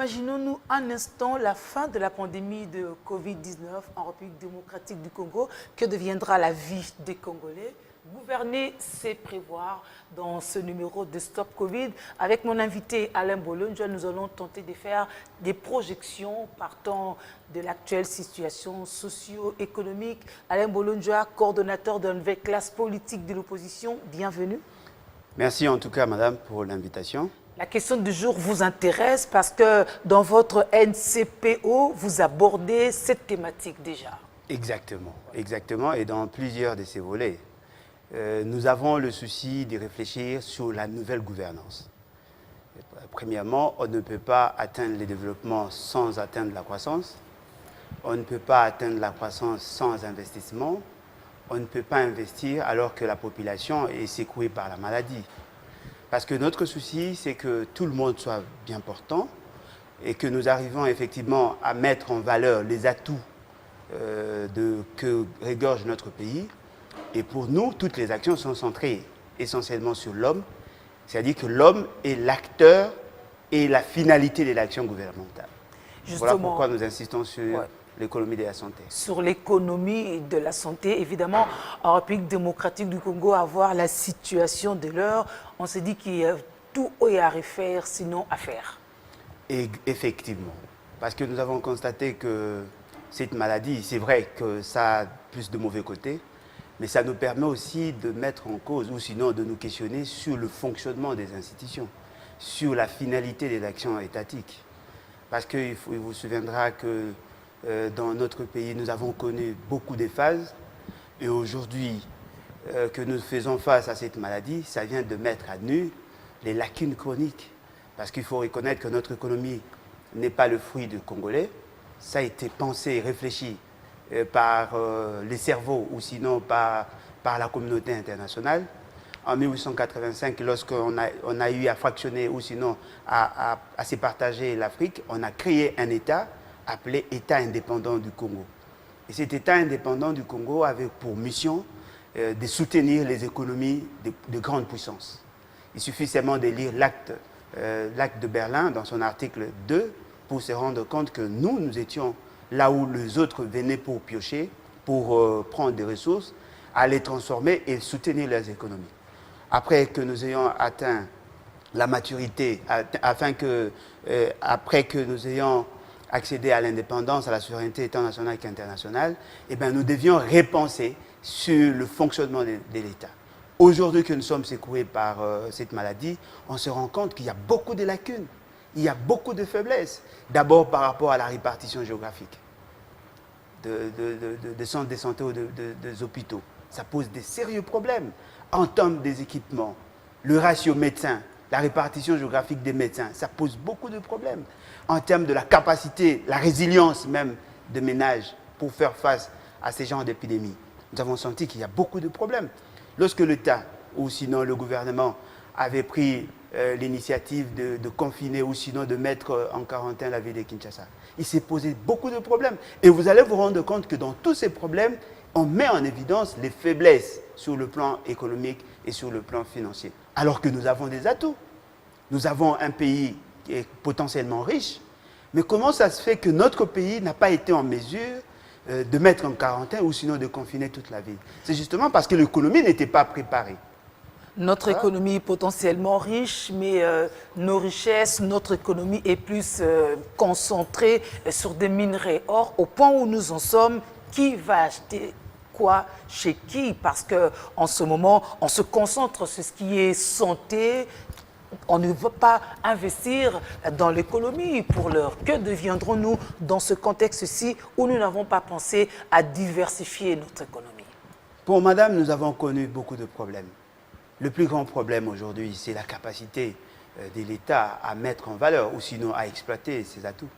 Imaginons-nous un instant la fin de la pandémie de Covid-19 en République démocratique du Congo. Que deviendra la vie des Congolais? Gouverner, c'est prévoir. Dans ce numéro de Stop Covid, avec mon invité Alain Bolonjoa, nous allons tenter de faire des projections partant de l'actuelle situation socio-économique. Alain Bolonjoa, coordonnateur de la nouvelle classe politique de l'opposition, bienvenue. Merci en tout cas, madame, pour l'invitation. La question du jour vous intéresse parce que dans votre NCPO, vous abordez cette thématique déjà. Exactement, exactement, et dans plusieurs de ces volets. Nous avons le souci de réfléchir sur la nouvelle gouvernance. Premièrement, on ne peut pas atteindre le développement sans atteindre la croissance. On ne peut pas atteindre la croissance sans investissement. On ne peut pas investir alors que la population est secouée par la maladie. Parce que notre souci, c'est que tout le monde soit bien portant et que nous arrivons effectivement à mettre en valeur les atouts que regorge notre pays. Et pour nous, toutes les actions sont centrées essentiellement sur l'homme, c'est-à-dire que l'homme est l'acteur et la finalité de l'action gouvernementale. Justement, voilà pourquoi nous insistons sur l'économie de la santé. Sur l'économie de la santé, évidemment, en République démocratique du Congo, à voir la situation de l'heure, on s'est dit qu'il y a tout à refaire, sinon à faire. Et effectivement, parce que nous avons constaté que cette maladie, c'est vrai que ça a plus de mauvais côtés, mais ça nous permet aussi de mettre en cause, ou sinon de nous questionner sur le fonctionnement des institutions, sur la finalité des actions étatiques. Parce qu'il vous souviendra que dans notre pays, nous avons connu beaucoup de phases, et aujourd'hui que nous faisons face à cette maladie, ça vient de mettre à nu les lacunes chroniques. Parce qu'il faut reconnaître que notre économie n'est pas le fruit du Congolais, ça a été pensé et réfléchi par les cerveaux ou sinon par la communauté internationale. En 1885, lorsqu'on a eu à fractionner ou sinon à se partager l'Afrique, on a créé un État appelé État indépendant du Congo. Et cet État indépendant du Congo avait pour mission de soutenir les économies de grandes puissances. Il suffit seulement de lire l'acte de Berlin dans son article 2 pour se rendre compte que nous étions là où les autres venaient pour piocher, pour prendre des ressources, à les transformer et soutenir leurs économies. Après que nous ayons atteint la maturité, après que nous ayons accédé à l'indépendance, à la souveraineté internationale qu'internationale, eh bien, nous devions repenser sur le fonctionnement de l'État. Aujourd'hui que nous sommes secoués par cette maladie, on se rend compte qu'il y a beaucoup de lacunes. Il y a beaucoup de faiblesses. D'abord par rapport à la répartition géographique des centres de santé ou des hôpitaux. Ça pose des sérieux problèmes en termes des équipements. Le ratio médecin, la répartition géographique des médecins, ça pose beaucoup de problèmes. En termes de la capacité, la résilience même des ménages pour faire face à ces genres d'épidémies. Nous avons senti qu'il y a beaucoup de problèmes. Lorsque l'État ou sinon le gouvernement avait pris l'initiative de confiner ou sinon de mettre en quarantaine la ville de Kinshasa, il s'est posé beaucoup de problèmes. Et vous allez vous rendre compte que dans tous ces problèmes, on met en évidence les faiblesses sur le plan économique et sur le plan financier. Alors que nous avons des atouts. Nous avons un pays qui est potentiellement riche. Mais comment ça se fait que notre pays n'a pas été en mesure de mettre en quarantaine ou sinon de confiner toute la ville? C'est justement parce que l'économie n'était pas préparée. Notre économie est potentiellement riche, mais nos richesses, notre économie est plus concentrée sur des minerais. Or, au point où nous en sommes, qui va acheter quoi chez qui? Parce qu'en ce moment, on se concentre sur ce qui est santé. On ne veut pas investir dans l'économie pour l'heure. Que deviendrons-nous dans ce contexte-ci où nous n'avons pas pensé à diversifier notre économie? Pour madame, nous avons connu beaucoup de problèmes. Le plus grand problème aujourd'hui, c'est la capacité de l'État à mettre en valeur ou sinon à exploiter ses atouts.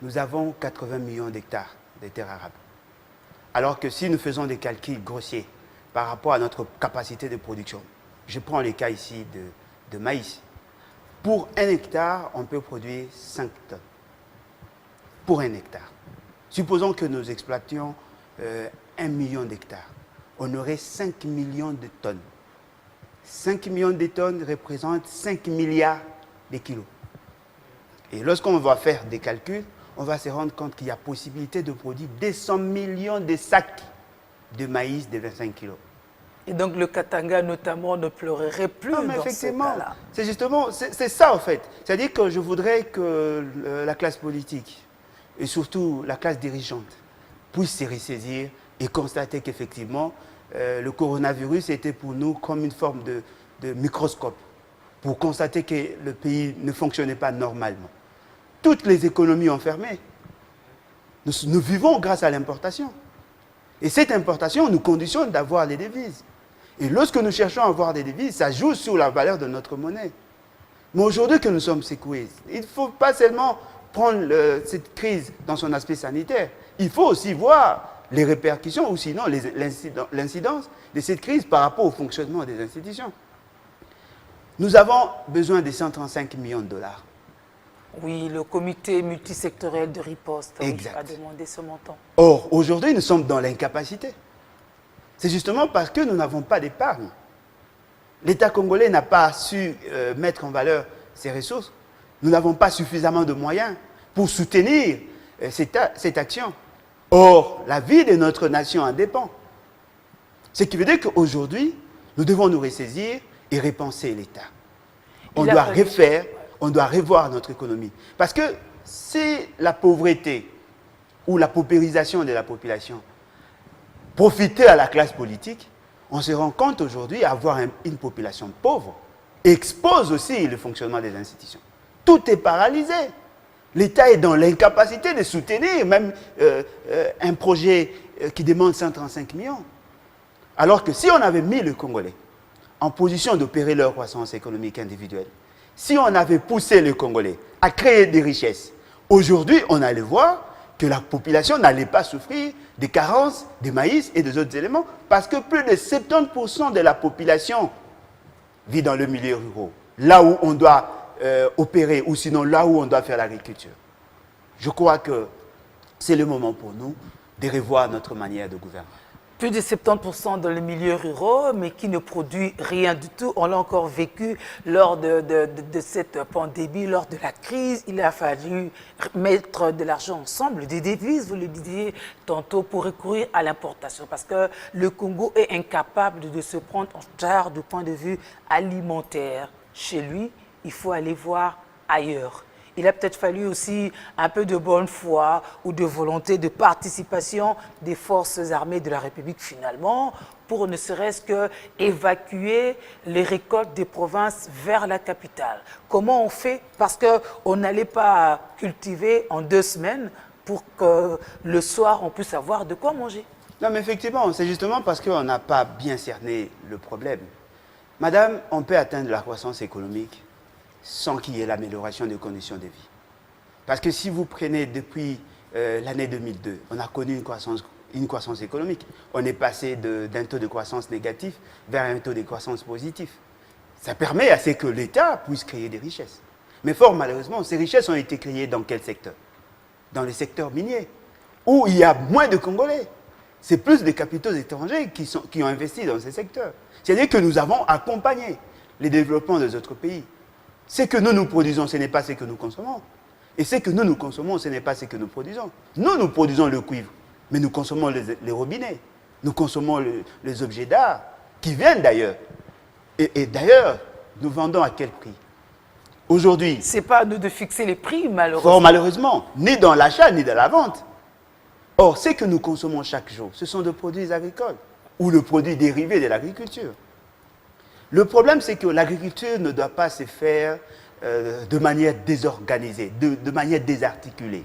Nous avons 80 millions d'hectares de terres arables. Alors que si nous faisons des calculs grossiers par rapport à notre capacité de production, je prends le cas ici de maïs. Pour 1 hectare, on peut produire 5 tonnes. Pour 1 hectare. Supposons que nous exploitions 1 million d'hectares. On aurait 5 millions de tonnes. 5 millions de tonnes représentent 5 milliards de kilos. Et lorsqu'on va faire des calculs, on va se rendre compte qu'il y a possibilité de produire 200 millions de sacs de maïs de 25 kilos. Et donc le Katanga notamment ne pleurerait plus Non, mais dans ce effectivement, cas-là. c'est justement, c'est ça en fait. C'est-à-dire que je voudrais que la classe politique et surtout la classe dirigeante puisse se ressaisir et constater qu'effectivement, le coronavirus était pour nous comme une forme de microscope pour constater que le pays ne fonctionnait pas normalement. Toutes les économies ont fermé. Nous vivons grâce à l'importation. Et cette importation nous conditionne d'avoir les devises. Et lorsque nous cherchons à avoir des devises, ça joue sur la valeur de notre monnaie. Mais aujourd'hui que nous sommes secoués, il ne faut pas seulement prendre cette crise dans son aspect sanitaire. Il faut aussi voir les répercussions ou sinon l'incidence de cette crise par rapport au fonctionnement des institutions. Nous avons besoin de 135 millions de dollars. Oui, le comité multisectoriel de riposte Exact. a demandé ce montant. Or, aujourd'hui, nous sommes dans l'incapacité. C'est justement parce que nous n'avons pas d'épargne. L'État congolais n'a pas su mettre en valeur ses ressources. Nous n'avons pas suffisamment de moyens pour soutenir cette action. Or, la vie de notre nation en dépend. Ce qui veut dire qu'aujourd'hui, nous devons nous ressaisir et repenser l'État. On doit refaire, on doit revoir notre économie. Parce que si la pauvreté ou la paupérisation de la population profitait à la classe politique, on se rend compte aujourd'hui avoir une population pauvre expose aussi le fonctionnement des institutions. Tout est paralysé. L'État est dans l'incapacité de soutenir même un projet qui demande 135 millions. Alors que si on avait mis le Congolais en position d'opérer leur croissance économique individuelle, si on avait poussé les Congolais à créer des richesses, aujourd'hui, on allait voir que la population n'allait pas souffrir des carences, des maïs et des autres éléments, parce que plus de 70% de la population vit dans le milieu rural, là où on doit opérer, ou sinon là où on doit faire l'agriculture. Je crois que c'est le moment pour nous de revoir notre manière de gouverner. Plus de 70% dans les milieux ruraux, mais qui ne produit rien du tout. On l'a encore vécu lors de cette pandémie, lors de la crise. Il a fallu mettre de l'argent ensemble, des devises, vous le disiez tantôt, pour recourir à l'importation. Parce que le Congo est incapable de se prendre en charge du point de vue alimentaire. Chez lui, il faut aller voir ailleurs. Il a peut-être fallu aussi un peu de bonne foi ou de volonté de participation des forces armées de la République finalement pour ne serait-ce qu'évacuer les récoltes des provinces vers la capitale. Comment on fait? Parce qu'on n'allait pas cultiver en 2 semaines pour que le soir on puisse avoir de quoi manger. Non, mais effectivement, c'est justement parce qu'on n'a pas bien cerné le problème. Madame, on peut atteindre la croissance économique sans qu'il y ait l'amélioration des conditions de vie. Parce que si vous prenez depuis l'année 2002, on a connu une croissance économique. On est passé d'un taux de croissance négatif vers un taux de croissance positif. Ça permet à ce que l'État puisse créer des richesses. Mais fort malheureusement, ces richesses ont été créées dans quel secteur? Dans le secteur minier, où il y a moins de Congolais. C'est plus de capitaux étrangers qui ont investi dans ces secteurs. C'est-à-dire que nous avons accompagné les développements des autres pays. Ce que nous produisons, ce n'est pas ce que nous consommons. Et ce que nous consommons, ce n'est pas ce que nous produisons. Nous produisons le cuivre, mais nous consommons les robinets. Nous consommons les objets d'art, qui viennent d'ailleurs. Et d'ailleurs, nous vendons à quel prix? Aujourd'hui, ce n'est pas à nous de fixer les prix, malheureusement. Fort malheureusement, ni dans l'achat, ni dans la vente. Or, ce que nous consommons chaque jour, ce sont des produits agricoles ou le produit dérivé de l'agriculture. Le problème, c'est que l'agriculture ne doit pas se faire de manière désorganisée, de manière désarticulée.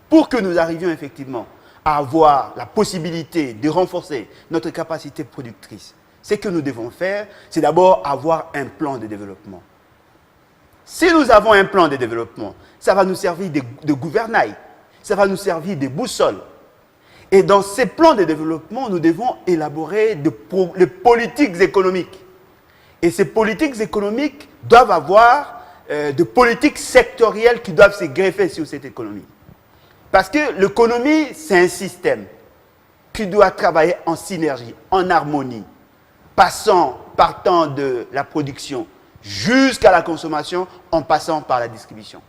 Pour que nous arrivions effectivement à avoir la possibilité de renforcer notre capacité productrice, ce que nous devons faire, c'est d'abord avoir un plan de développement. Si nous avons un plan de développement, ça va nous servir de gouvernail, ça va nous servir de boussole. Et dans ces plans de développement, nous devons élaborer des politiques économiques. Et ces politiques économiques doivent avoir des politiques sectorielles qui doivent se greffer sur cette économie. Parce que l'économie, c'est un système qui doit travailler en synergie, en harmonie, partant de la production jusqu'à la consommation, en passant par la distribution.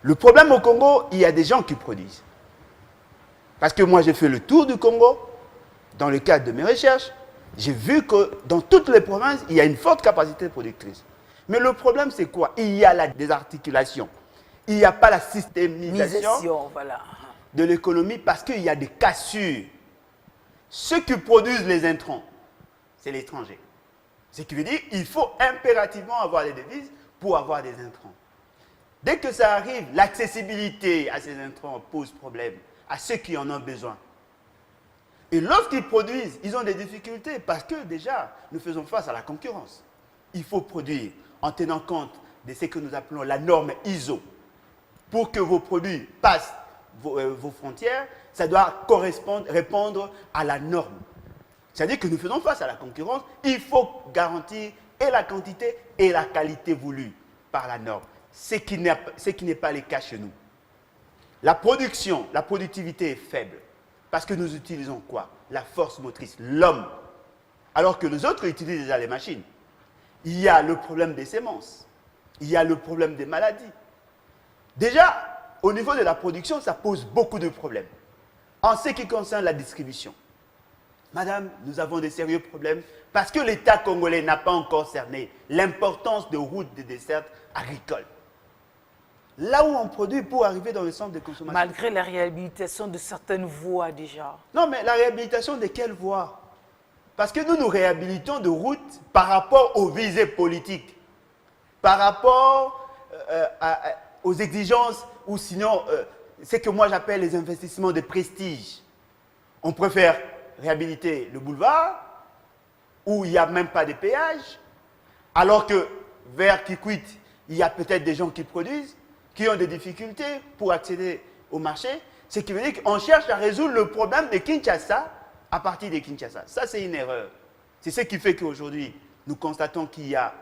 Le problème au Congo, il y a des gens qui produisent. Parce que moi, j'ai fait le tour du Congo, dans le cadre de mes recherches, j'ai vu que dans toutes les provinces, il y a une forte capacité productrice. Mais le problème, c'est quoi? Il y a la désarticulation. Il n'y a pas la systémisation voilà. de l'économie parce qu'il y a des cassures. Ceux qui produisent les intrants, c'est l'étranger. Ce qui veut dire qu'il faut impérativement avoir des devises pour avoir des intrants. Dès que ça arrive, l'accessibilité à ces intrants pose problème à ceux qui en ont besoin. Et lorsqu'ils produisent, ils ont des difficultés parce que déjà, nous faisons face à la concurrence. Il faut produire en tenant compte de ce que nous appelons la norme ISO. Pour que vos produits passent vos frontières, ça doit répondre à la norme. C'est-à-dire que nous faisons face à la concurrence, il faut garantir et la quantité et la qualité voulue par la norme. Ce qui n'est pas le cas chez nous. La production, la productivité est faible. Parce que nous utilisons quoi? La force motrice, l'homme. Alors que les autres utilisent déjà les machines. Il y a le problème des semences. Il y a le problème des maladies. Déjà, au niveau de la production, ça pose beaucoup de problèmes. En ce qui concerne la distribution. Madame, nous avons des sérieux problèmes parce que l'État congolais n'a pas encore cerné l'importance de routes de desserte agricoles. Là où on produit pour arriver dans le centre de consommation. Malgré la réhabilitation de certaines voies déjà. Non, mais la réhabilitation de quelles voies? Parce que nous nous réhabilitons de routes par rapport aux visées politiques, par rapport aux exigences, ou sinon, ce que moi j'appelle les investissements de prestige. On préfère réhabiliter le boulevard, où il n'y a même pas de péage, alors que vers Kikwit, il y a peut-être des gens qui produisent, qui ont des difficultés pour accéder au marché, ce qui veut dire qu'on cherche à résoudre le problème de Kinshasa à partir de Kinshasa. Ça, c'est une erreur. C'est ce qui fait qu'aujourd'hui, nous constatons qu'il y a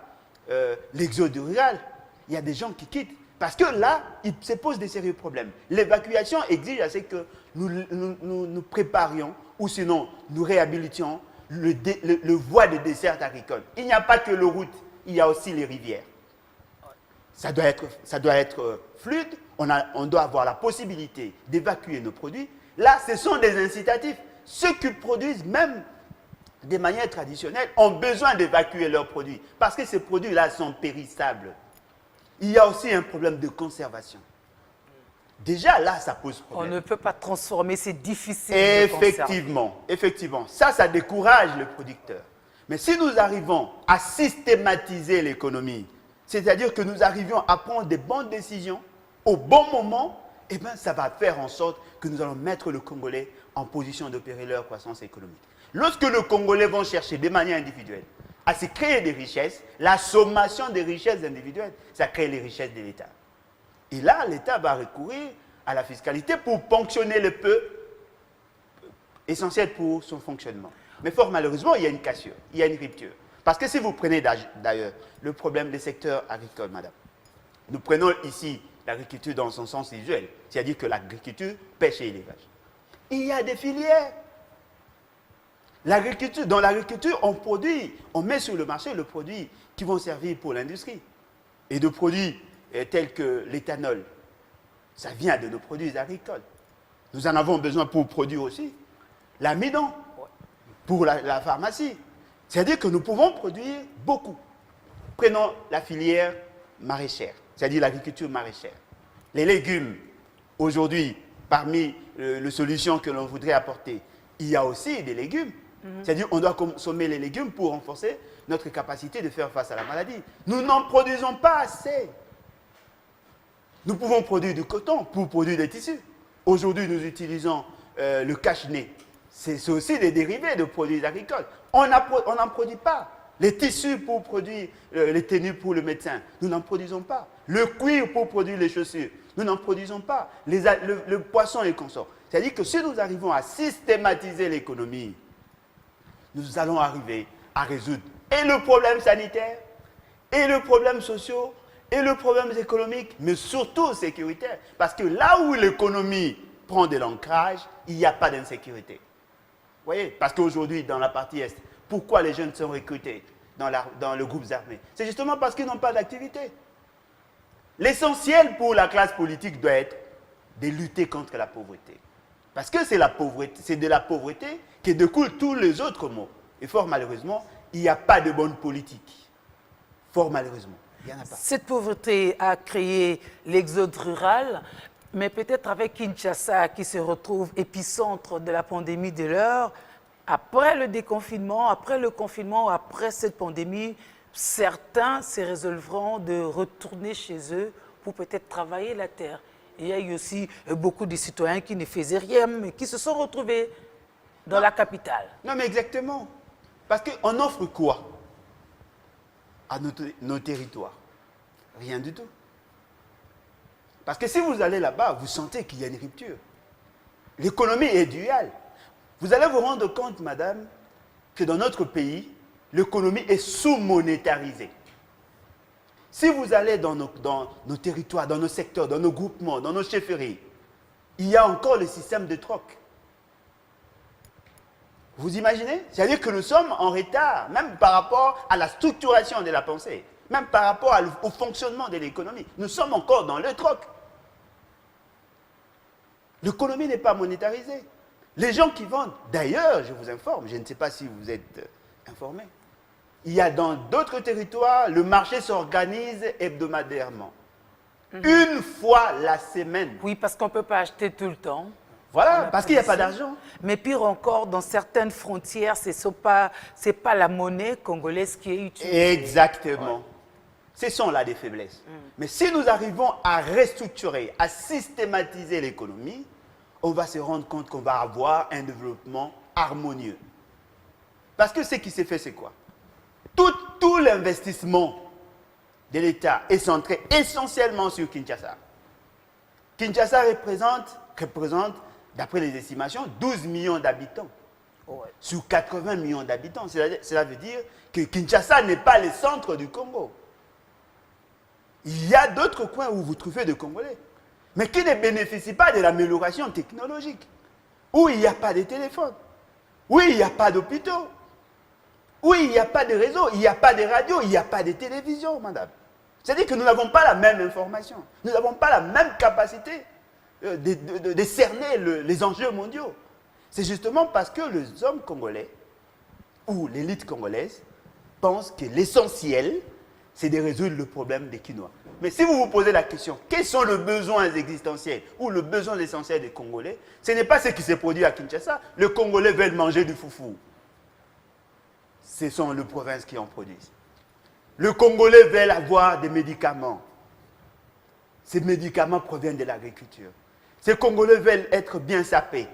l'exode rural. Il y a des gens qui quittent. Parce que là, il se pose des sérieux problèmes. L'évacuation exige à ce que nous préparions, ou sinon nous réhabilitions le voie de desserte agricole. Il n'y a pas que les routes, il y a aussi les rivières. Ça doit être fluide, on doit avoir la possibilité d'évacuer nos produits. Là, ce sont des incitatifs. Ceux qui produisent, même de manière traditionnelle, ont besoin d'évacuer leurs produits. Parce que ces produits-là sont périssables. Il y a aussi un problème de conservation. Déjà, là, ça pose problème. On ne peut pas transformer, c'est difficile. Effectivement. Ça décourage le producteur. Mais si nous arrivons à systématiser l'économie, c'est-à-dire que nous arrivions à prendre des bonnes décisions au bon moment, eh bien, ça va faire en sorte que nous allons mettre le Congolais en position d'opérer leur croissance économique. Lorsque les Congolais vont chercher de manière individuelle à se créer des richesses, la sommation des richesses individuelles, ça crée les richesses de l'État. Et là, l'État va recourir à la fiscalité pour ponctionner le peu essentiel pour son fonctionnement. Mais fort malheureusement, il y a une cassure, il y a une rupture. Parce que si vous prenez d'ailleurs le problème des secteurs agricoles, madame, nous prenons ici l'agriculture dans son sens usuel, c'est-à-dire que l'agriculture, pêche et élevage. Il y a des filières. Dans l'agriculture, on produit, on met sur le marché le produit qui vont servir pour l'industrie. Et de produits tels que l'éthanol, ça vient de nos produits agricoles. Nous en avons besoin pour produire aussi l'amidon, pour la pharmacie. C'est-à-dire que nous pouvons produire beaucoup. Prenons la filière maraîchère, c'est-à-dire l'agriculture maraîchère. Les légumes, aujourd'hui, parmi les solutions que l'on voudrait apporter, il y a aussi des légumes. C'est-à-dire qu'on doit consommer les légumes pour renforcer notre capacité de faire face à la maladie. Nous n'en produisons pas assez. Nous pouvons produire du coton pour produire des tissus. Aujourd'hui, nous utilisons le cache-nez. C'est aussi des dérivés de produits agricoles. On n'en produit pas. Les tissus pour produire les tenues pour le médecin, nous n'en produisons pas. Le cuir pour produire les chaussures, nous n'en produisons pas. Le poisson et consorts. C'est-à-dire que si nous arrivons à systématiser l'économie, nous allons arriver à résoudre et le problème sanitaire, et le problème social, et le problème économique, mais surtout sécuritaire. Parce que là où l'économie prend de l'ancrage, il n'y a pas d'insécurité. Vous voyez? Parce qu'aujourd'hui, dans la partie Est, pourquoi les jeunes sont recrutés dans le groupe armé? C'est justement parce qu'ils n'ont pas d'activité. L'essentiel pour la classe politique doit être de lutter contre la pauvreté. Parce que c'est de la pauvreté que découlent tous les autres maux. Et fort malheureusement, il n'y a pas de bonne politique. Fort malheureusement, il n'y en a pas. Cette pauvreté a créé l'exode rural, mais peut-être avec Kinshasa qui se retrouve épicentre de la pandémie de l'heure, après le déconfinement, après le confinement, après cette pandémie, certains se résolveront de retourner chez eux pour peut-être travailler la terre. Il y a eu aussi beaucoup de citoyens qui ne faisaient rien, mais qui se sont retrouvés dans la capitale. Non, mais exactement. Parce qu'on offre quoi à nos territoires? Rien du tout. Parce que si vous allez là-bas, vous sentez qu'il y a une rupture. L'économie est duale. Vous allez vous rendre compte, madame, que dans notre pays, l'économie est sous-monétarisée. Si vous allez dans nos territoires, dans nos secteurs, dans nos groupements, dans nos chefferies, il y a encore le système de troc. Vous imaginez? C'est-à-dire que nous sommes en retard, même par rapport à la structuration de la pensée, même par rapport au fonctionnement de l'économie. Nous sommes encore dans le troc. L'économie n'est pas monétarisée. Les gens qui vendent, d'ailleurs, je vous informe, je ne sais pas si vous êtes informés, il y a dans d'autres territoires, le marché s'organise hebdomadairement. Une fois la semaine. Oui, parce qu'on ne peut pas acheter tout le temps. Voilà, parce qu'il n'y a pas d'argent. Mais pire encore, dans certaines frontières, ce n'est pas la monnaie congolaise qui est utilisée. Exactement. Ouais. Ce sont là des faiblesses. Mais si nous arrivons à restructurer, à systématiser l'économie, on va se rendre compte qu'on va avoir un développement harmonieux. Parce que ce qui s'est fait, c'est quoi? Tout l'investissement de l'État est centré essentiellement sur Kinshasa. Kinshasa représente, d'après les estimations, 12 millions d'habitants. Ouais. Sur 80 millions d'habitants. Cela veut dire que Kinshasa n'est pas le centre du Congo. Il y a d'autres coins où vous trouvez des Congolais, mais qui ne bénéficient pas de l'amélioration technologique, où il n'y a pas de téléphone, où il n'y a pas d'hôpitaux, où il n'y a pas de réseau, il n'y a pas de radio, il n'y a pas de télévision, madame. C'est-à-dire que nous n'avons pas la même information, nous n'avons pas la même capacité de cerner les enjeux mondiaux. C'est justement parce que les hommes congolais, ou l'élite congolaise, pensent que l'essentiel, c'est de résoudre le problème des Kinois. Mais si vous vous posez la question, quels sont les besoins existentiels ou le besoin essentiel des Congolais, ce n'est pas ce qui s'est produit à Kinshasa. Les Congolais veulent manger du foufou. Ce sont les provinces qui en produisent. Les Congolais veulent avoir des médicaments. Ces médicaments proviennent de l'agriculture. Ces Congolais veulent être bien sapés.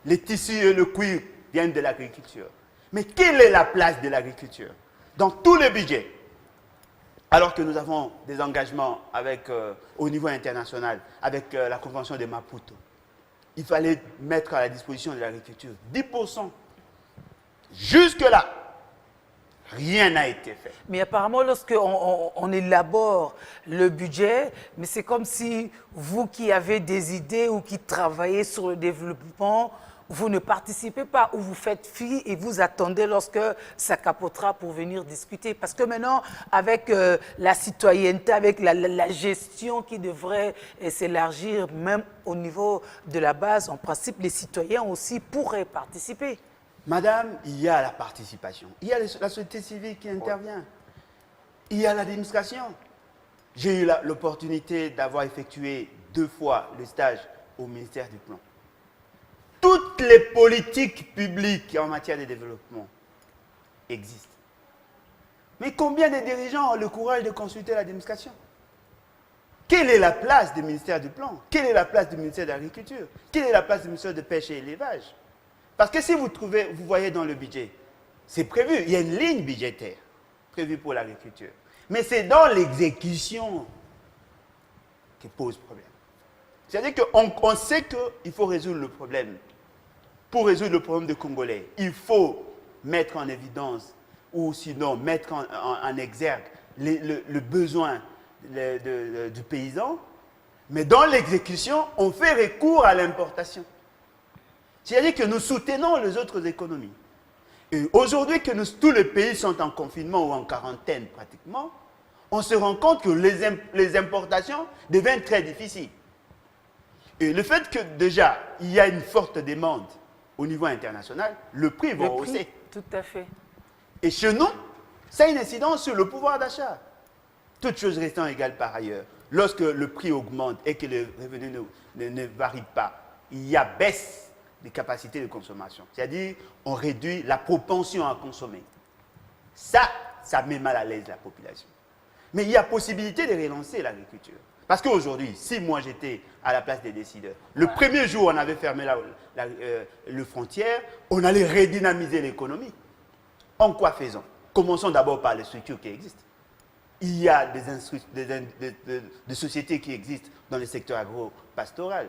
Les tissus et le cuir viennent de l'agriculture. Mais quelle est la place de l'agriculture dans tous les budgets? Alors que nous avons des engagements au niveau international, avec la Convention de Maputo, il fallait mettre à la disposition de l'agriculture 10%. Jusque-là, rien n'a été fait. Mais apparemment, lorsqu'on élabore le budget, mais c'est comme si vous qui avez des idées ou qui travaillez sur le développement, vous ne participez pas ou vous faites fi et vous attendez lorsque ça capotera pour venir discuter. Parce que maintenant, avec la citoyenneté, avec la gestion qui devrait s'élargir même au niveau de la base, en principe, les citoyens aussi pourraient participer. Madame, il y a la participation. Il y a la société civile qui intervient. Il y a l'administration. J'ai eu l'opportunité d'avoir effectué 2 fois le stage au ministère du Plan. Toutes les politiques publiques en matière de développement existent. Mais combien de dirigeants ont le courage de consulter l'administration? Quelle est la place du ministère du Plan? Quelle est la place du ministère de l'Agriculture? Quelle est la place du ministère de Pêche et Élevage? Parce que si vous voyez dans le budget, c'est prévu, il y a une ligne budgétaire prévue pour l'agriculture. Mais c'est dans l'exécution qui pose problème. C'est-à-dire qu'on sait qu'il faut résoudre le problème. Pour résoudre le problème des Congolais, il faut mettre en évidence ou sinon mettre en exergue le besoin du paysan. Mais dans l'exécution, on fait recours à l'importation. C'est-à-dire que nous soutenons les autres économies. Et aujourd'hui que tous les pays sont en confinement ou en quarantaine pratiquement, on se rend compte que les importations deviennent très difficiles. Et le fait que déjà, il y a une forte demande au niveau international, le prix va hausser. Tout à fait. Et chez nous, ça a une incidence sur le pouvoir d'achat. Toutes choses restant égales par ailleurs, lorsque le prix augmente et que les revenus ne varient pas, il y a baisse des capacités de consommation. C'est-à-dire, on réduit la propension à consommer. Ça met mal à l'aise la population. Mais il y a possibilité de relancer l'agriculture. Parce qu'aujourd'hui, si moi j'étais à la place des décideurs, le premier jour où on avait fermé le frontière, on allait redynamiser l'économie. En quoi faisons? Commençons d'abord par les structures qui existent. Il y a des sociétés qui existent dans le secteur agro-pastoral.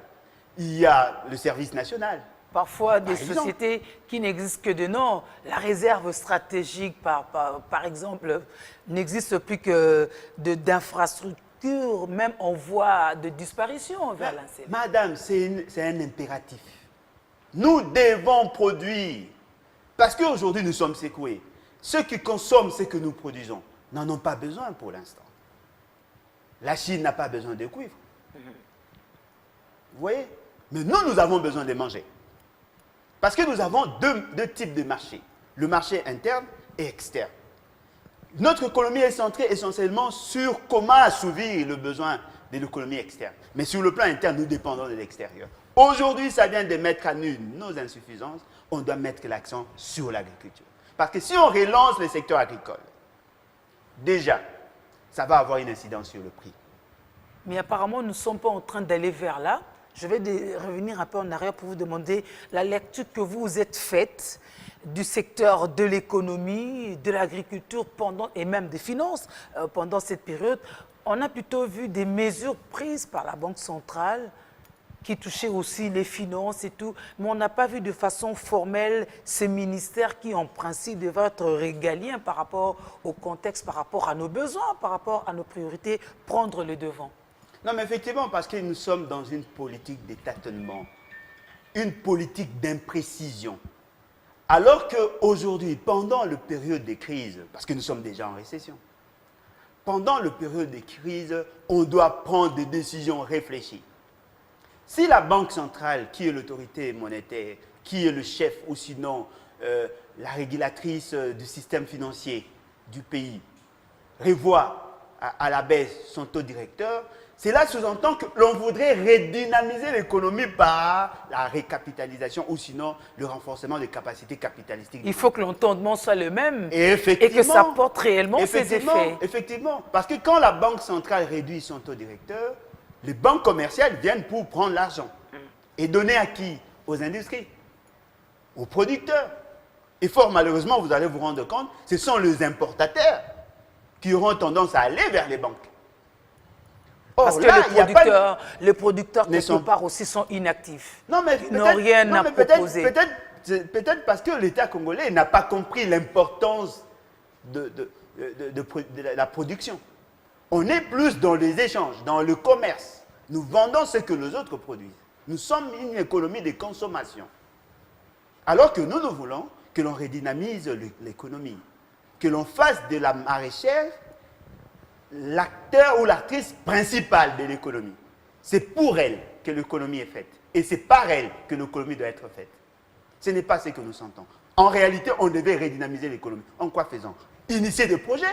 Il y a le service national. Parfois, des sociétés qui n'existent que de nom. La réserve stratégique, par exemple, n'existe plus que d'infrastructures. Même on voit de disparition vers l'enseignement. Madame, c'est un impératif. Nous devons produire. Parce qu'aujourd'hui, nous sommes secoués. Ceux qui consomment ce que nous produisons n'en ont pas besoin pour l'instant. La Chine n'a pas besoin de cuivre. Vous voyez? Mais nous avons besoin de manger. Parce que nous avons deux types de marchés. Le marché interne et externe. Notre économie est centrée essentiellement sur comment assouvir le besoin de l'économie externe. Mais sur le plan interne, nous dépendons de l'extérieur. Aujourd'hui, ça vient de mettre à nu nos insuffisances. On doit mettre l'accent sur l'agriculture. Parce que si on relance le secteur agricole, déjà, ça va avoir une incidence sur le prix. Mais apparemment, nous ne sommes pas en train d'aller vers là. Je vais revenir un peu en arrière pour vous demander la lecture que vous êtes faite du secteur de l'économie, de l'agriculture et même des finances pendant cette période. On a plutôt vu des mesures prises par la Banque centrale qui touchaient aussi les finances et tout, mais on n'a pas vu de façon formelle ces ministères qui, en principe, devraient être régaliens par rapport au contexte, par rapport à nos besoins, par rapport à nos priorités, prendre le devant. Non, mais effectivement, parce que nous sommes dans une politique de tâtonnement, une politique d'imprécision. Alors qu'aujourd'hui, pendant la période de crise, parce que nous sommes déjà en récession, pendant la période de crise, on doit prendre des décisions réfléchies. Si la Banque centrale, qui est l'autorité monétaire, qui est le chef ou sinon la régulatrice du système financier du pays, revoit à la baisse son taux directeur, cela sous-entend que l'on voudrait redynamiser l'économie par la récapitalisation ou sinon le renforcement des capacités capitalistiques. Il faut que l'entendement soit le même et que ça porte réellement ses effets. Effectivement, parce que quand la Banque centrale réduit son taux directeur, les banques commerciales viennent pour prendre l'argent. Et donner à qui? Aux industries, aux producteurs. Et fort malheureusement, vous allez vous rendre compte, ce sont les importateurs qui auront tendance à aller vers les banques. Or, parce que là, les producteurs quelque part aussi sont inactifs. Non, mais ils n'ont rien à proposer. Peut-être parce que l'État congolais n'a pas compris l'importance de la production. On est plus dans les échanges, dans le commerce. Nous vendons ce que les autres produisent. Nous sommes une économie de consommation. Alors que nous voulons que l'on redynamise l'économie, que l'on fasse de la maraîchère l'acteur ou l'actrice principale de l'économie. C'est pour elle que l'économie est faite. Et c'est par elle que l'économie doit être faite. Ce n'est pas ce que nous sentons. En réalité, on devait redynamiser l'économie. En quoi faisant? Initier des projets,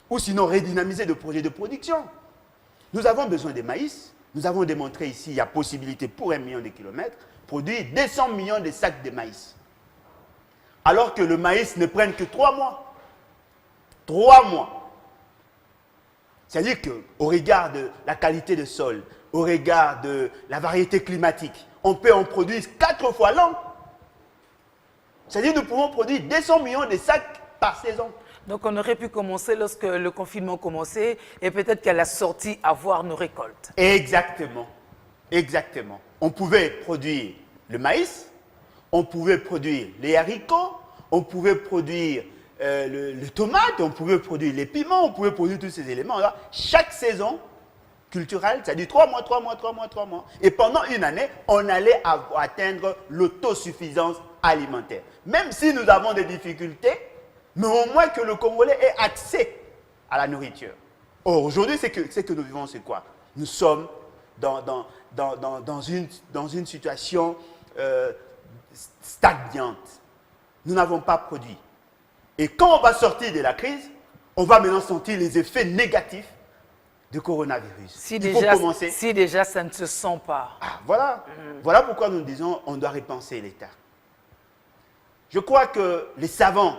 ou sinon redynamiser des projets de production. Nous avons besoin de maïs. Nous avons démontré ici qu'il y a possibilité pour 1 million de kilomètres produire 200 millions de sacs de maïs. Alors que le maïs ne prenne que 3 mois. 3 mois. C'est-à-dire qu'au regard de la qualité de sol, au regard de la variété climatique, on peut en produire 4 fois l'an. C'est-à-dire que nous pouvons produire 200 millions de sacs par saison. Donc on aurait pu commencer lorsque le confinement commençait et peut-être qu'à la sortie avoir nos récoltes. Exactement. Exactement. On pouvait produire le maïs, on pouvait produire les haricots, on pouvait produire les tomates, on pouvait produire les piments, on pouvait produire tous ces éléments-là. Chaque saison culturelle, c'est-à-dire 3 mois, 3 mois, 3 mois, 3 mois. Et pendant une année, on allait atteindre l'autosuffisance alimentaire. Même si nous avons des difficultés, mais au moins que le Congolais ait accès à la nourriture. Or, aujourd'hui, c'est que nous vivons, c'est quoi? Nous sommes dans une situation stagnante. Nous n'avons pas produit. Et quand on va sortir de la crise, on va maintenant sentir les effets négatifs du coronavirus. Si déjà ça ne se sent pas. Ah, voilà. Voilà pourquoi nous disons qu'on doit repenser l'État. Je crois que les savants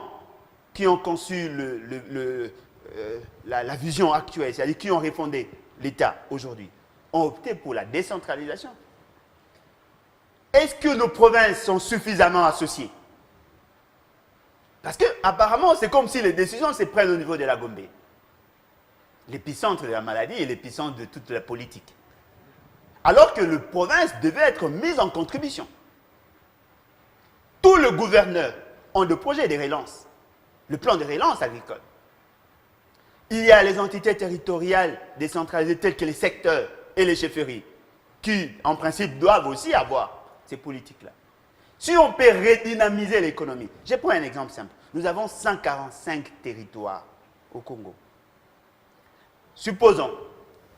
qui ont conçu la vision actuelle, c'est-à-dire qui ont refondé l'État aujourd'hui, ont opté pour la décentralisation. Est-ce que nos provinces sont suffisamment associées? Parce qu'apparemment, c'est comme si les décisions se prennent au niveau de la Gombe. L'épicentre de la maladie et l'épicentre de toute la politique. Alors que les provinces devaient être mises en contribution. Tous les gouverneurs ont des projets de relance. Le plan de relance agricole. Il y a les entités territoriales décentralisées telles que les secteurs et les chefferies qui, en principe, doivent aussi avoir ces politiques-là. Si on peut redynamiser l'économie, je prends un exemple simple. Nous avons 145 territoires au Congo. Supposons,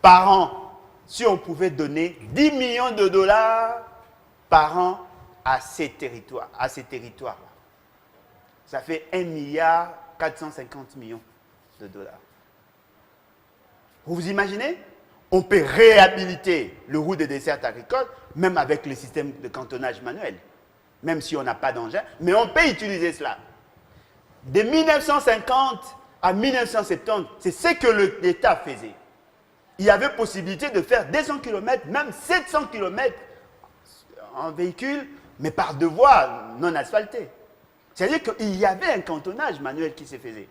par an, si on pouvait donner 10 millions de dollars par an à ces territoires-là, ça fait 1 milliard 450 millions de dollars. Vous vous imaginez? On peut réhabiliter le route des dessertes agricoles, même avec le système de cantonnage manuel. Même si on n'a pas d'engin, mais on peut utiliser cela. De 1950 à 1970, c'est ce que l'État faisait. Il y avait possibilité de faire 200 km, même 700 km en véhicule, mais par deux voies non asphaltées. C'est-à-dire qu'il y avait un cantonnage manuel qui se faisait.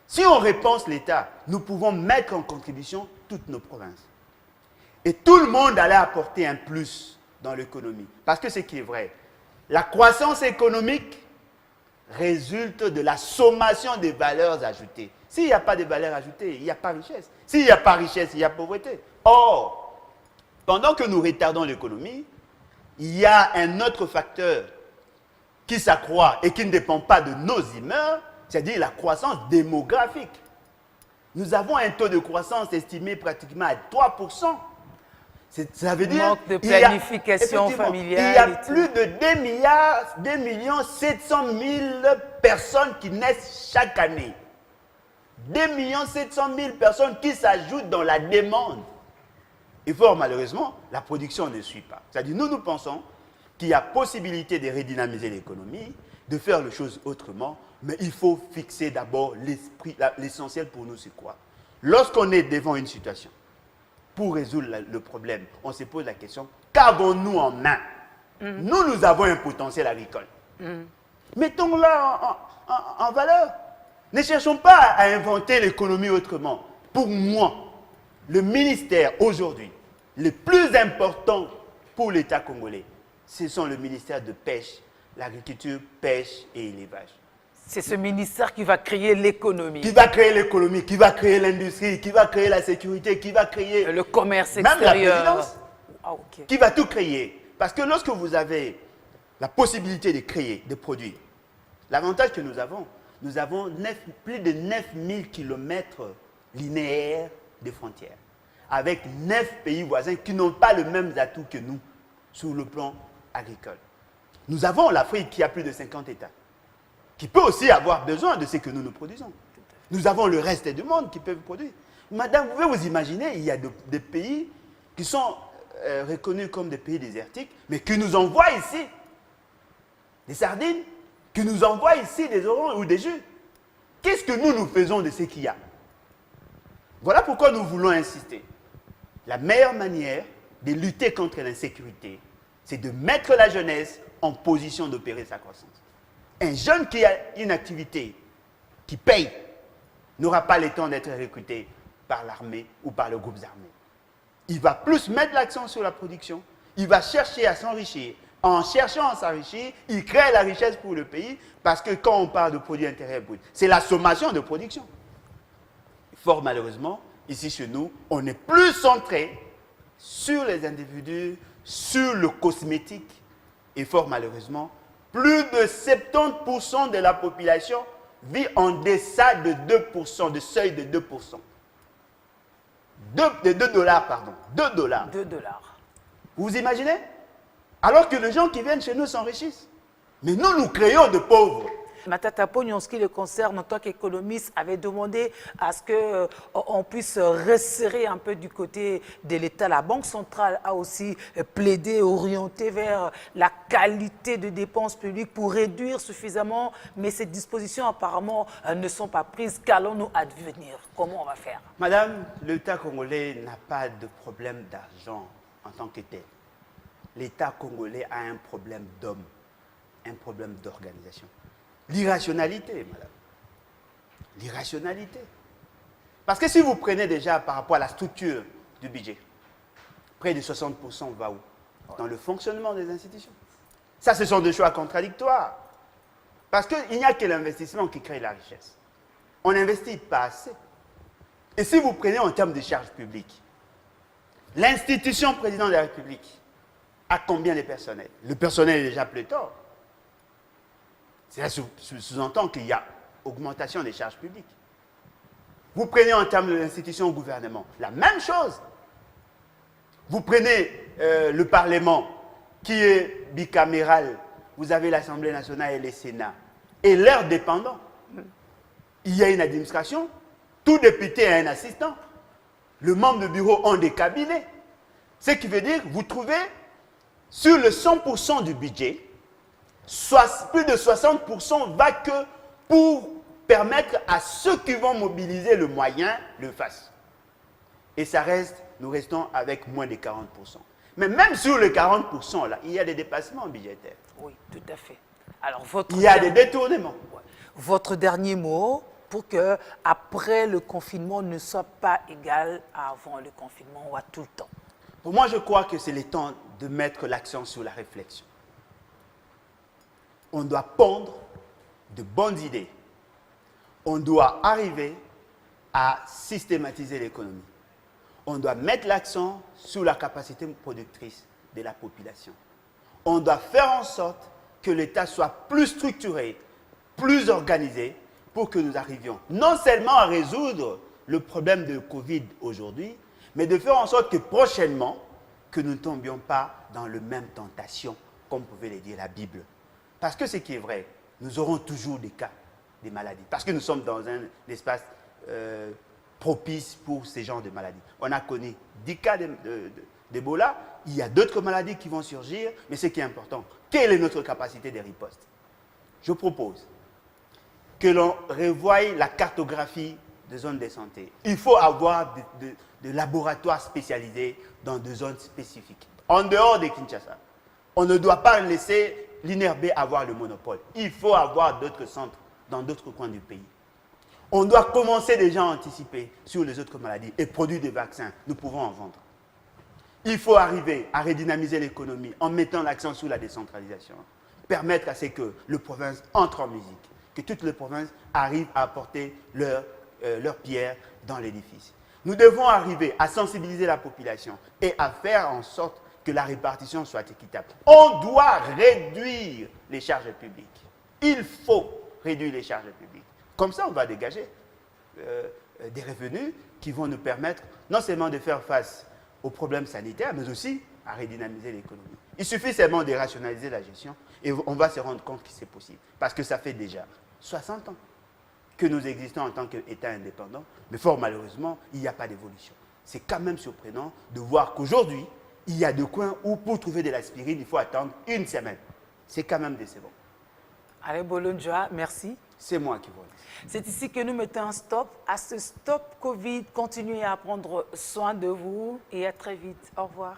Si on repense l'État, nous pouvons mettre en contribution toutes nos provinces. Et tout le monde allait apporter un plus dans l'économie. Parce que ce qui est vrai, la croissance économique résulte de la sommation des valeurs ajoutées. S'il n'y a pas de valeur ajoutée, il n'y a pas richesse. S'il n'y a pas richesse, il y a pauvreté. Or, pendant que nous retardons l'économie, il y a un autre facteur qui s'accroît et qui ne dépend pas de nos humeurs, c'est-à-dire la croissance démographique. Nous avons un taux de croissance estimé pratiquement à 3%. Ça veut dire manque de planification familiale. Il y a plus de 2 millions 700 000 personnes qui naissent chaque année. 2 millions 700 000 personnes qui s'ajoutent dans la demande. Et fort malheureusement, la production ne suit pas. C'est-à-dire, nous pensons qu'il y a possibilité de redynamiser l'économie, de faire les choses autrement, mais il faut fixer d'abord l'esprit, l'essentiel pour nous, c'est quoi? Lorsqu'on est devant une situation, pour résoudre le problème, on se pose la question, qu'avons-nous en main? Nous avons un potentiel agricole. Mettons-le en valeur. Ne cherchons pas à inventer l'économie autrement. Pour moi, le ministère aujourd'hui, le plus important pour l'État congolais, ce sont le ministère de pêche, l'agriculture, pêche et élevage. C'est ce ministère qui va créer l'économie. Qui va créer l'économie, qui va créer l'industrie, qui va créer la sécurité, qui va créer le commerce extérieur. Même la présidence. Qui va tout créer. Parce que lorsque vous avez la possibilité de créer, de produire, l'avantage que nous avons plus de 9000 km linéaires de frontières, avec 9 pays voisins qui n'ont pas le même atout que nous sur le plan agricole. Nous avons l'Afrique qui a plus de 50 États, qui peut aussi avoir besoin de ce que nous produisons. Nous avons le reste du monde qui peut produire. Madame, vous pouvez vous imaginer, il y a des pays qui sont reconnus comme des pays désertiques, mais qui nous envoient ici des sardines, qui nous envoient ici des oranges ou des jus. Qu'est-ce que nous faisons de ce qu'il y a? Voilà pourquoi nous voulons insister. La meilleure manière de lutter contre l'insécurité, c'est de mettre la jeunesse en position d'opérer sa croissance. Un jeune qui a une activité qui paye n'aura pas le temps d'être recruté par l'armée ou par le groupe armé. Il va plus mettre l'accent sur la production, il va chercher à s'enrichir. En cherchant à s'enrichir, il crée la richesse pour le pays, parce que quand on parle de produit intérieur brut, c'est la sommation de production. Fort malheureusement, ici chez nous, on est plus centré sur les individus, sur le cosmétique, et fort malheureusement, plus de 70% de la population vit en deçà de 2%, de seuil de 2%. 2 dollars, pardon. 2 dollars. 2 dollars. Vous vous imaginez? Alors que les gens qui viennent chez nous s'enrichissent. Mais nous créons de pauvres. Matata Pognon, en ce qui le concerne, en tant qu'économiste, avait demandé à ce qu'on puisse resserrer un peu du côté de l'État. La Banque centrale a aussi plaidé, orienté vers la qualité de dépenses publiques pour réduire suffisamment, mais ces dispositions apparemment ne sont pas prises. Qu'allons-nous advenir? Comment on va faire? Madame, l'État congolais n'a pas de problème d'argent en tant que tel. L'État congolais a un problème d'homme, un problème d'organisation. L'irrationalité, madame. L'irrationalité. Parce que si vous prenez déjà par rapport à la structure du budget, près de 60% va où? Dans le fonctionnement des institutions. Ça, ce sont des choix contradictoires. Parce qu'il n'y a que l'investissement qui crée la richesse. On n'investit pas assez. Et si vous prenez en termes de charges publiques, l'institution président de la République a combien de personnel? Le personnel est déjà pléthore. Cela sous-entend qu'il y a augmentation des charges publiques. Vous prenez en termes de l'institution au gouvernement, la même chose. Vous prenez le Parlement, qui est bicaméral, vous avez l'Assemblée nationale et le Sénat, et leurs dépendants. Il y a une administration, tout député a un assistant. Le membre de bureau ont des cabinets. Ce qui veut dire que vous trouvez, sur le 100% du budget, plus de 60% va que pour permettre à ceux qui vont mobiliser le moyen le fassent. Et ça reste, nous restons avec moins de 40%. Mais même sur les 40%, là, il y a des dépassements budgétaires. Oui, tout à fait. Alors, il y a des détournements. Votre dernier mot pour que après le confinement ne soit pas égal à avant le confinement ou à tout le temps. Pour moi, je crois que c'est le temps de mettre l'accent sur la réflexion. On doit pondre de bonnes idées. On doit arriver à systématiser l'économie. On doit mettre l'accent sur la capacité productrice de la population. On doit faire en sorte que l'État soit plus structuré, plus organisé, pour que nous arrivions non seulement à résoudre le problème de Covid aujourd'hui, mais de faire en sorte que prochainement, que nous ne tombions pas dans la même tentation, comme pouvait le dire la Bible. Parce que ce qui est vrai, nous aurons toujours des cas, des maladies. Parce que nous sommes dans un espace propice pour ces genres de maladies. On a connu 10 cas d'Ebola, il y a d'autres maladies qui vont surgir, mais ce qui est important, quelle est notre capacité de riposte? Je propose que l'on revoie la cartographie des zones de santé. Il faut avoir des laboratoires spécialisés dans des zones spécifiques. En dehors de Kinshasa, on ne doit pas laisser l'INRB avoir le monopole. Il faut avoir d'autres centres dans d'autres coins du pays. On doit commencer déjà à anticiper sur les autres maladies et produire des vaccins. Nous pouvons en vendre. Il faut arriver à redynamiser l'économie en mettant l'accent sur la décentralisation. Permettre à ce que les provinces entrent en musique, que toutes les provinces arrivent à apporter leur pierre dans l'édifice. Nous devons arriver à sensibiliser la population et à faire en sorte que la répartition soit équitable. On doit réduire les charges publiques. Il faut réduire les charges publiques. Comme ça, on va dégager des revenus qui vont nous permettre non seulement de faire face aux problèmes sanitaires, mais aussi à redynamiser l'économie. Il suffit seulement de rationaliser la gestion et on va se rendre compte que c'est possible. Parce que ça fait déjà 60 ans que nous existons en tant qu'État indépendant, mais fort malheureusement, il n'y a pas d'évolution. C'est quand même surprenant de voir qu'aujourd'hui, il y a des coins où pour trouver de l'aspirine, il faut attendre une semaine. C'est quand même décevant. Allez, Bolonjoa, merci. C'est moi qui vous remercie. C'est ici que nous mettons un stop à ce stop Covid. Continuez à prendre soin de vous et à très vite. Au revoir.